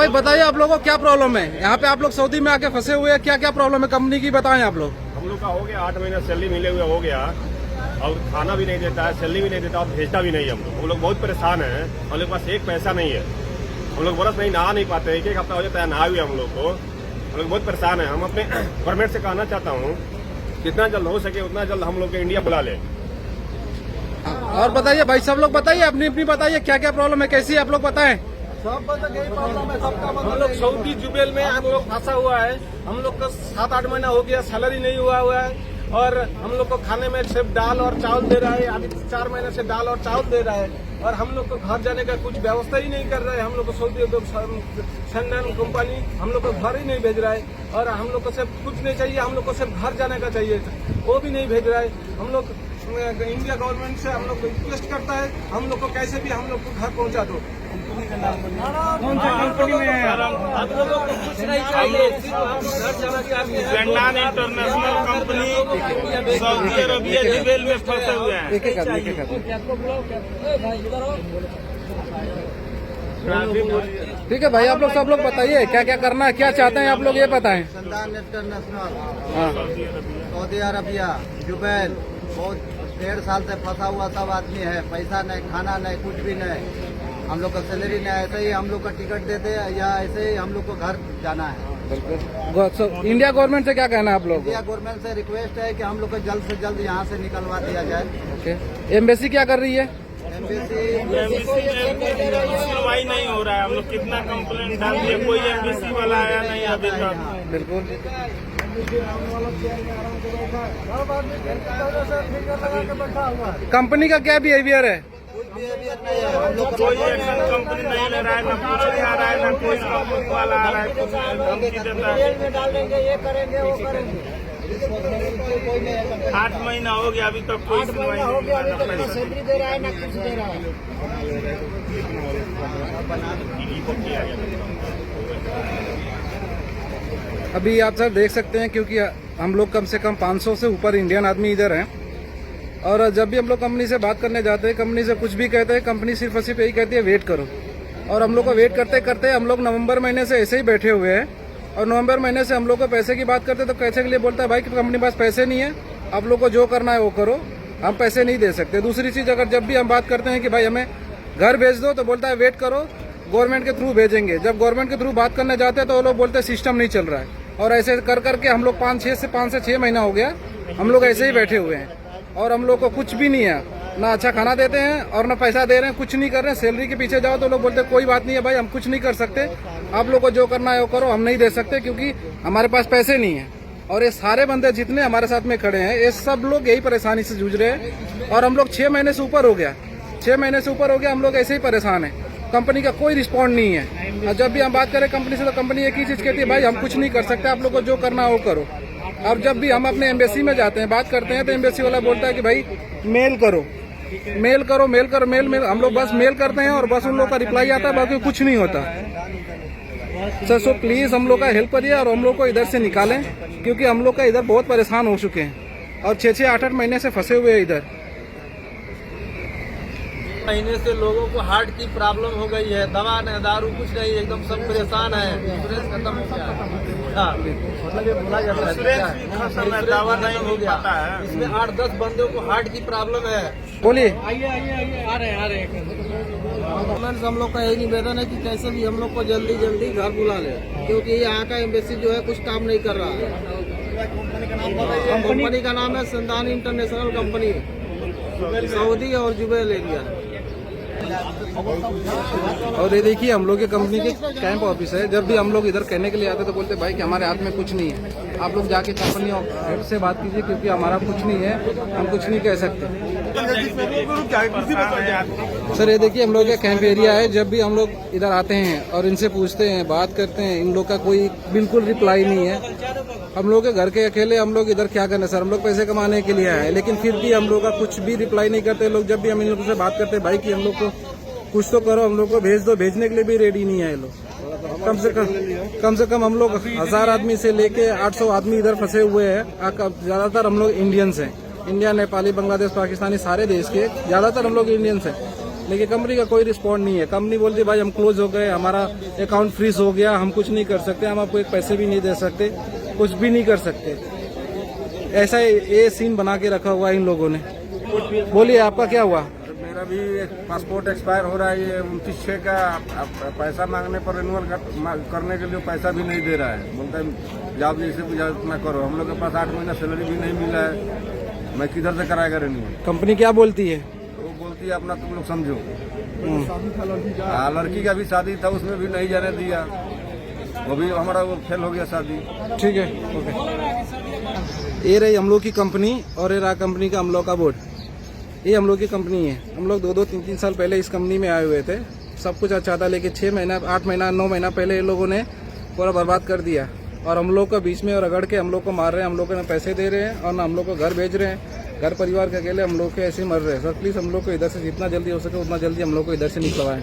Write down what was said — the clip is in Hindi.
भाई बताइए आप लोगों को क्या प्रॉब्लम है यहाँ पे? आप लोग सऊदी में आके फंसे हुए हैं, क्या क्या प्रॉब्लम है कंपनी की, बताएं आप लोग। हम लोग का हो गया 8 महीना सैलरी मिले हुए हो गया, और खाना भी नहीं देता है, सैलरी भी नहीं देता और भेजता भी नहीं। हम लोग बहुत परेशान हैं। हम लोग के पास एक पैसा नहीं है। हम लोग बरस नहीं नहा नहीं पाते, एक हफ्ता हो जाता है नहा हुए हम लोग को। हम लोग बहुत परेशान हैं। हम अपने गवर्नमेंट से कहना चाहता हूँ जितना जल्द हो सके उतना जल्द हम लोग को इंडिया बुला ले। और बताइए भाई, सब लोग बताइए, अपनी अपनी बताइए क्या क्या प्रॉब्लम है, कैसी है आप लोग बताएं। सब यही प्रॉब्लम है सबका। हम लोग सऊदी जुबेल में हम लोग फंसा हुआ है। हम लोग का 7-8 महीना हो गया, सैलरी नहीं हुआ है, और हम लोग को खाने में सिर्फ दाल और चावल दे रहा है। अभी 4 महीने से दाल और चावल दे रहा है, और हम लोग को घर जाने का कुछ व्यवस्था ही नहीं कर रहा है। हम लोग को सऊदी संडान कंपनी हम लोग को घर ही नहीं भेज रहा है, और हम लोग को सिर्फ कुछ नहीं चाहिए, हम लोग को सिर्फ घर जाने का चाहिए, वो भी नहीं भेज रहा है। हम लोग इंडिया गवर्नमेंट से हम लोग को रिक्वेस्ट करता है, हम लोग को कैसे भी हम लोग को घर पहुंचा दो। कौन सा कंपनी में है? आप लोगों को कुछ नहीं चाहिए, घर जाना चाहते हैं। संडान international company Saudi Arabia Jubail में फंसे हुए हैं। ठीक है भाई, आप लोग सब लोग बताइए क्या क्या करना है, क्या चाहते हैं आप लोग, ये बताएं। संडान इंटरनेशनल हाँ, सऊदी अरबिया जुबैल बहुत 1.5 साल से फंसा हुआ सब आदमी है। पैसा नहीं, खाना नहीं, कुछ भी नहीं। हम लोग का सैलरी नहीं, ऐसे ही हम लोग का टिकट देते या ऐसे ही हम लोग को घर जाना है। इंडिया गवर्नमेंट से क्या कहना है आप लोग? इंडिया गवर्नमेंट से रिक्वेस्ट है कि हम लोग को जल्द से जल्द यहाँ से निकलवा दिया जाए। ओके, एम्बेसी क्या कर रही है? एमबीसी सुनवाई नहीं हो रहा है। हम लोग कितना कंप्लेंट डाल दिए, कोई एमबीसी वाला आया नहीं अभी तक। बिल्कुल। कंपनी का क्या बिहेवियर है? हम लोग कोई एक्शन कंपनी नहीं ले रहा है, न पूछने आ रहा है, न कोई कंपनी वाला आ रहा है, कुछ धमकी देता है। डाल देंगे, ये करेंगे, वो करेंगे। 8 महीना हो गया अभी तक कोई सुनवाई हो गया, अभी तक नहीं। ना सैलरी दे रहा है ना कुछ दे रहा है। अभी आप सर देख सकते हैं, क्योंकि हम लोग कम से कम 500 से ऊपर इंडियन आदमी इधर हैं, और जब भी हम लोग कंपनी से बात करने जाते हैं, कंपनी से कुछ भी कहते हैं, कंपनी सिर्फ और सिर्फ यही कहती है वेट करो। और हम लोग को वेट करते करते हम लोग नवंबर महीने से ऐसे ही बैठे हुए हैं, और नवंबर महीने से हम लोग को पैसे की बात करते तो पैसे के लिए बोलता है भाई कि कंपनी के पास पैसे नहीं है, आप लोग को जो करना है वो करो, हम पैसे नहीं दे सकते। दूसरी चीज़, अगर जब भी हम बात करते हैं कि भाई हमें घर भेज दो तो बोलता है वेट करो, गवर्नमेंट के थ्रू भेजेंगे। जब गवर्नमेंट के थ्रू बात करने जाते हैं तो वो लोग बोलते हैं सिस्टम नहीं चल रहा है। और ऐसे कर करके हम लोग 5 से 6 महीना हो गया हम लोग ऐसे ही बैठे हुए हैं, और हम लोग को कुछ भी नहीं है, ना अच्छा खाना देते हैं और ना पैसा दे रहे हैं, कुछ नहीं कर रहे हैं। सैलरी के पीछे जाओ तो लोग बोलते हैं कोई बात नहीं है भाई, हम कुछ नहीं कर सकते, आप लोग को जो करना है वो करो, हम नहीं दे सकते क्योंकि हमारे पास पैसे नहीं है। और ये सारे बंदे जितने हमारे साथ में खड़े हैं, ये सब लोग यही परेशानी से जूझ रहे हैं, और हम लोग 6 महीने से ऊपर हो गया, 6 महीने से ऊपर हो गया हम लोग ऐसे ही परेशान हैं। कंपनी का कोई रिस्पॉन्ड नहीं है, और जब भी हम बात करें कंपनी से तो कंपनी एक ही चीज़ कहती है भाई हम कुछ नहीं कर सकते, आप लोग को जो करना है वो करो। अब जब भी हम अपने एम्बेसी में जाते हैं, बात करते हैं, तो एम्बेसी वाला बोलता है कि भाई मेल करो, मेल करो, मेल करो, मेल मेल। हम लोग बस मेल करते हैं और बस उन लोग का रिप्लाई आता है, बाकी कुछ नहीं होता। सर सो प्लीज़ हम लोग का हेल्प करिए और हम लोग को इधर से निकालें, क्योंकि हम लोग का इधर बहुत परेशान हो चुके हैं और 6-6, 8-8 महीने से फंसे हुए हैं इधर। महीने से लोगों को हार्ट की प्रॉब्लम हो गई है, दवा नहीं, दारू कुछ नहीं, एकदम सब परेशान है। इंश्योरेंस खत्म हो गया, मतलब ये बोला जाता है इंश्योरेंस भी खत्म है, दवा नहीं हो पाता है। इसमें 8-10 बंदों को हार्ट की प्रॉब्लम है। बोलिए। आइए आ रहे हैं। हम लोग का यही निवेदन है कि कैसे भी हम लोग को जल्दी जल्दी घर बुला ले, क्योंकि यहाँ का एम्बेसी जो है कुछ काम नहीं कर रहा है। कंपनी का नाम है संडान इंटरनेशनल कंपनी, सऊदी और जुबैल एरिया। और ये देखिए हम लोग के कंपनी के कैंप ऑफिस है। जब भी हम लोग इधर कहने के लिए आते तो बोलते भाई कि हमारे हाथ में कुछ नहीं है, आप लोग जाके कंपनी हेड से बात कीजिए क्योंकि हमारा कुछ नहीं है, हम कुछ नहीं कह सकते। सर ये देखिए हम लोग का कैंप एरिया है। जब भी हम लोग इधर आते हैं और इनसे पूछते हैं, बात करते हैं, इन लोग का कोई बिल्कुल रिप्लाई नहीं है। हम लोग के घर के अकेले हम लोग इधर क्या करना सर, हम लोग पैसे कमाने के लिए आए, लेकिन फिर भी हम लोग का कुछ भी रिप्लाई नहीं करते लोग। जब भी हम इन लोगों से बात करते हैं भाई कि हम लोग को कुछ तो करो, हम लोग को भेज दो, भेजने के लिए भी रेडी नहीं है ये लोग। कम से कम हम लोग 1000 आदमी से लेके 800 आदमी इधर फंसे हुए हैं। ज्यादातर हम लोग इंडियंस हैं, इंडिया, नेपाली, बांग्लादेश, पाकिस्तानी, सारे देश के ज्यादातर हम लोग इंडियंस हैं। लेकिन कंपनी का कोई रिस्पॉन्ड नहीं है। कंपनी बोलती भाई हम क्लोज हो गए, हमारा अकाउंट फ्रीज हो गया, हम कुछ नहीं कर सकते, हम आपको एक पैसे भी नहीं दे सकते, कुछ भी नहीं कर सकते। ऐसा ये सीन बना के रखा हुआ है इन लोगों ने। बोलिए आपका क्या हुआ? मेरा भी पासपोर्ट एक्सपायर हो रहा है, ये 29/6 का पैसा मांगने पर रिन्यूअल करने के लिए पैसा भी नहीं दे रहा है। बोलता है जॉब जैसे भी इतना करो। हम लोग के पास 8 महीना सैलरी भी नहीं मिला है, मैं किधर से कराएगा रिन्यूअल? कंपनी क्या बोलती है? वो बोलती है अपना तुम लोग समझो। लड़की का भी शादी था, उसमें भी नहीं जाने दिया, वो भी हमारा वो फेल हो गया शादी। ठीक है, ओके। ये रही हम लोग की कंपनी और ये रहा कंपनी का हम लोग का बोर्ड। ये हम लोग की कंपनी है। हम लोग 2-2, 3-3 साल पहले इस कंपनी में आए हुए थे। सब कुछ अच्छा था, लेकिन 6 महीना, 8 महीना, 9 महीना पहले ये लोगों ने पूरा बर्बाद कर दिया और हम लोग को बीच में रगड़ के हम लोग को मार रहे हैं। हम लोग को ना पैसे दे रहे हैं और ना हम लोग को घर भेज रहे हैं। घर परिवार के अकेले हम लोग के ऐसे ही मर रहे हैं। सर प्लीज़ हम लोग को इधर से जितना जल्दी हो सके उतना जल्दी हम लोग को इधर से निकलवाएं।